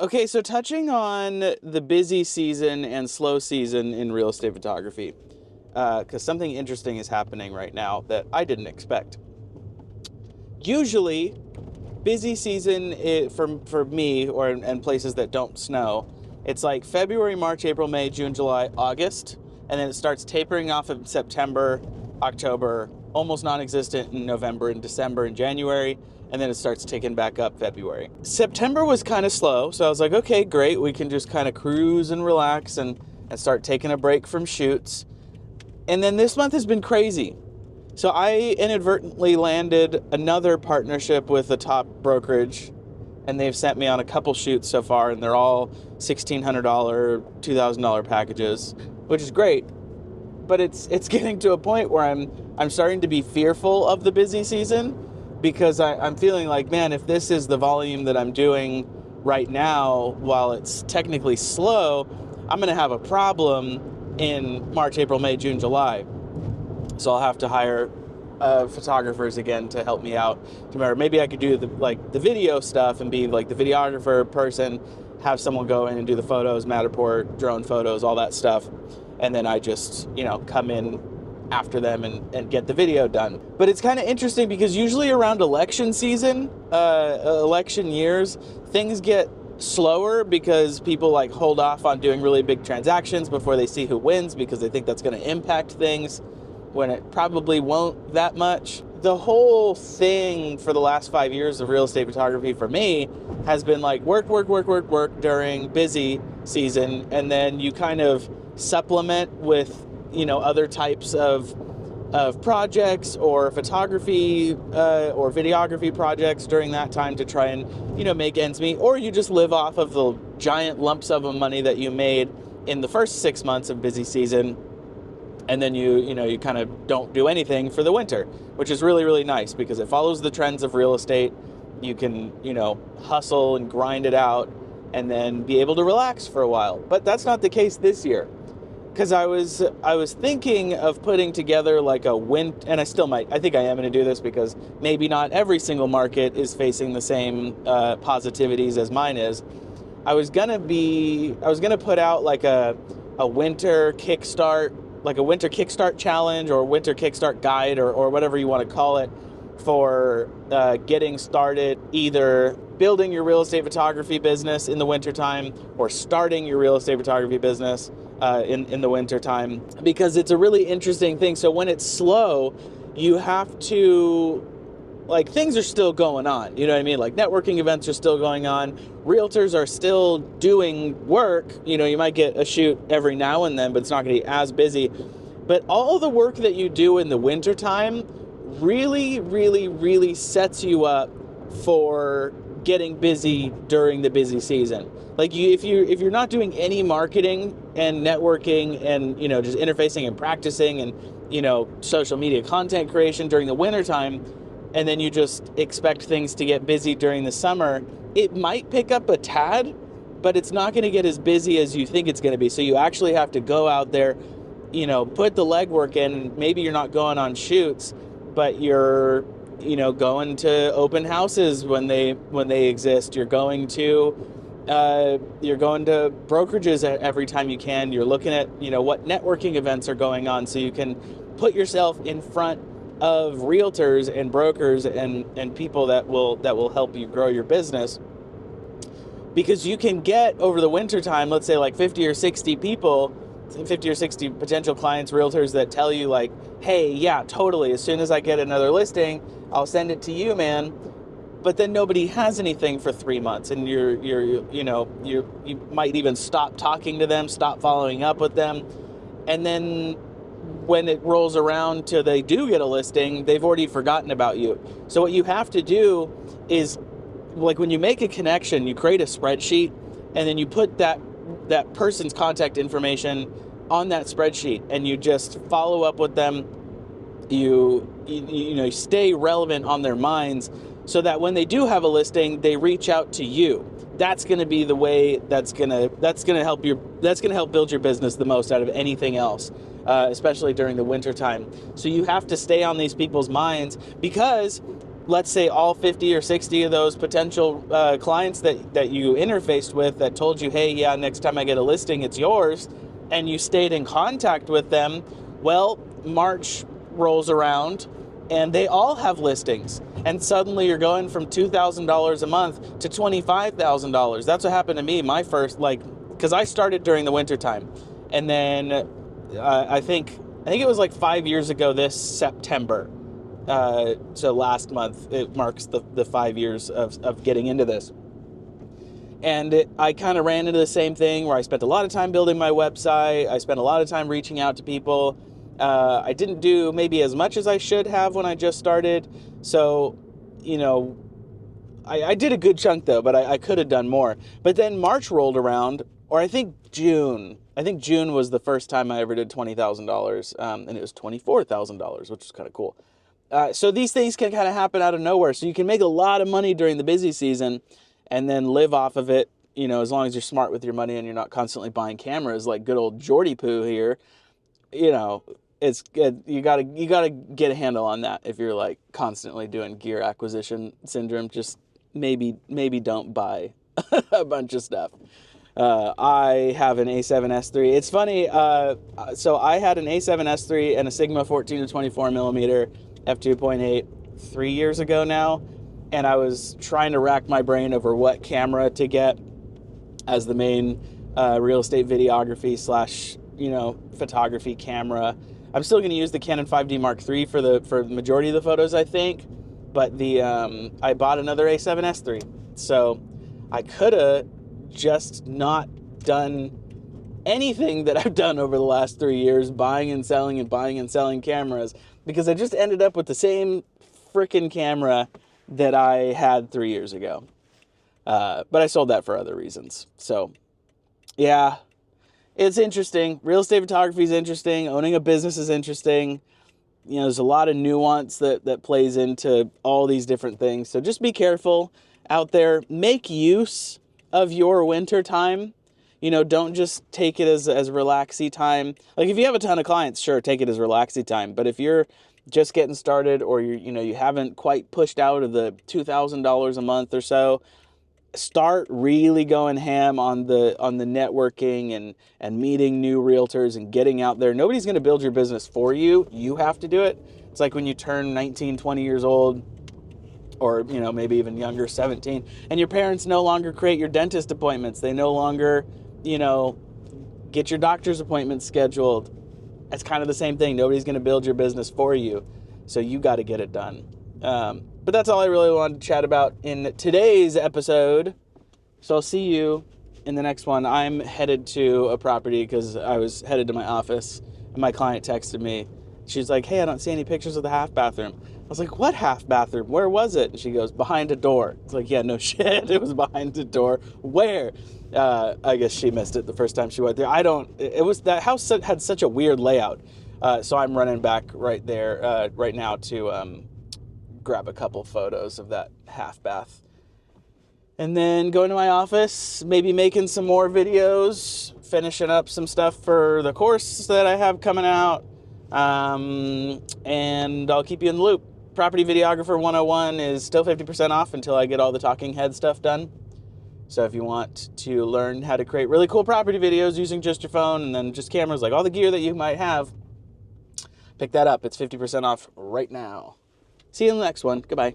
Okay, so touching on the busy season and slow season in real estate photography, because something interesting is happening right now that I didn't expect. Usually, busy season for me and places that don't snow, it's like February, March, April, May, June, July, August, and then it starts tapering off in September, October, almost non-existent in November and December and January, and then it starts ticking back up February. September was kind of slow, so I was like, okay, great, we can just kind of cruise and relax and start taking a break from shoots. And then this month has been crazy. So I inadvertently landed another partnership with a top brokerage, and they've sent me on a couple shoots so far, and they're all $1,600, $2,000 packages, which is great. But it's getting to a point where I'm starting to be fearful of the busy season, because I'm feeling like, man, if this is the volume that I'm doing right now while it's technically slow, I'm going to have a problem in March, April, May, June, July. So I'll have to hire photographers again to help me out. Remember, maybe I could do the video stuff and be like the videographer person, have someone go in and do the photos, Matterport, drone photos, all that stuff. And then I just, come in after them and get the video done. But it's kind of interesting because usually around election season, election years, things get slower because people hold off on doing really big transactions before they see who wins, because they think that's going to impact things when it probably won't that much. The whole thing for the last 5 years of real estate photography for me has been work during busy season, and then you kind of supplement with other types of projects or photography or videography projects during that time to try and make ends meet, or you just live off of the giant lumps of money that you made in the first 6 months of busy season, and then you kind of don't do anything for the winter, which is really, really nice because it follows the trends of real estate. You can hustle and grind it out and then be able to relax for a while. But that's not the case this year, because I was thinking of putting together a winter, and I still might. I think I am going to do this because maybe not every single market is facing the same positivities as mine is. I was gonna put out a winter kickstart, a winter kickstart challenge or winter kickstart guide or whatever you want to call it, for getting started, either building your real estate photography business in the wintertime or starting your real estate photography business in the wintertime, because it's a really interesting thing. So when it's slow, you have to, things are still going on, you know what I mean? Networking events are still going on. Realtors are still doing work. You might get a shoot every now and then, but it's not going to be as busy. But all the work that you do in the wintertime really, really, really sets you up for getting busy during the busy season. If you're not doing any marketing and networking and just interfacing and practicing and social media content creation during the wintertime, and then you just expect things to get busy during the summer, it might pick up a tad, but it's not going to get as busy as you think it's going to be. So you actually have to go out there, put the legwork in. Maybe you're not going on shoots, but you're going to open houses when they exist. You're going to brokerages every time you can. You're looking at what networking events are going on, so you can put yourself in front of realtors and brokers and people that will help you grow your business. Because you can get, over the winter time, let's say 50 or 60 people, 50 or 60 potential clients, realtors, that tell you hey, yeah, totally, as soon as I get another listing, I'll send it to you, man. But then nobody has anything for 3 months, and you might even stop talking to them, stop following up with them, and then when it rolls around till they do get a listing, they've already forgotten about you. So what you have to do is, when you make a connection, you create a spreadsheet, and then you put that person's contact information on that spreadsheet, and you just follow up with them. You stay relevant on their minds, so that when they do have a listing, they reach out to you. That's going to be the way that's going to help build your business the most out of anything else, especially during the winter time. So you have to stay on these people's minds, because let's say all 50 or 60 of those potential clients that you interfaced with that told you, hey, yeah, next time I get a listing, it's yours, and you stayed in contact with them, well, March rolls around and they all have listings. And suddenly you're going from $2,000 a month to $25,000. That's what happened to me. My first, because I started during the winter time. And then I think it was like 5 years ago this September. So last month, it marks the 5 years of getting into this. And I kind of ran into the same thing where I spent a lot of time building my website. I spent a lot of time reaching out to people. I didn't do maybe as much as I should have when I just started. So, I did a good chunk though, but I could have done more. But then March rolled around, or I think June. I think June was the first time I ever did $20,000, and it was $24,000, which is kind of cool. So these things can kind of happen out of nowhere. So you can make a lot of money during the busy season and then live off of it, as long as you're smart with your money and you're not constantly buying cameras like good old Jordy Poo here. It's good. You gotta get a handle on that if you're like constantly doing gear acquisition syndrome. Just maybe don't buy a bunch of stuff. I have an A7S III. It's funny. So I had an A7S III and a Sigma 14 to 24 millimeter f2.8 3 years ago now, and I was trying to rack my brain over what camera to get as the main real estate videography / photography camera. I'm still going to use the Canon 5D Mark III for the majority of the photos, I think, but I bought another A7S III, so I could have just not done anything that I've done over the last 3 years, buying and selling cameras, because I just ended up with the same freaking camera that I had 3 years ago. But I sold that for other reasons. So, yeah, it's interesting. Real estate photography is interesting. Owning a business is interesting. There's a lot of nuance that plays into all these different things. So just be careful out there. Make use of your winter time. Don't just take it as relaxy time. Like if you have a ton of clients, sure, take it as relaxy time. But if you're just getting started, or you haven't quite pushed out of the $2,000 a month or so, start really going ham on the networking and meeting new realtors and getting out there. Nobody's going to build your business for you. You have to do it. It's like when you turn 19, 20 years old, or maybe even younger, 17, and your parents no longer create your dentist appointments. They no longer get your doctor's appointments scheduled. It's kind of the same thing. Nobody's going to build your business for you, so you got to get it done. But that's all I really wanted to chat about in today's episode. So I'll see you in the next one. I'm headed to a property because I was headed to my office, and my client texted me. She's like, hey, I don't see any pictures of the half bathroom. I was like, what half bathroom? Where was it? And she goes, behind a door. It's like, yeah, no shit. It was behind a door. Where? I guess she missed it the first time she went there. That house had such a weird layout. So I'm running back right there right now to grab a couple photos of that half bath. And then going to my office, maybe making some more videos, finishing up some stuff for the course that I have coming out. And I'll keep you in the loop. Property Videographer 101 is still 50% off until I get all the talking head stuff done. So if you want to learn how to create really cool property videos using just your phone and then just cameras, like all the gear that you might have, pick that up. It's 50% off right now. See you in the next one. Goodbye.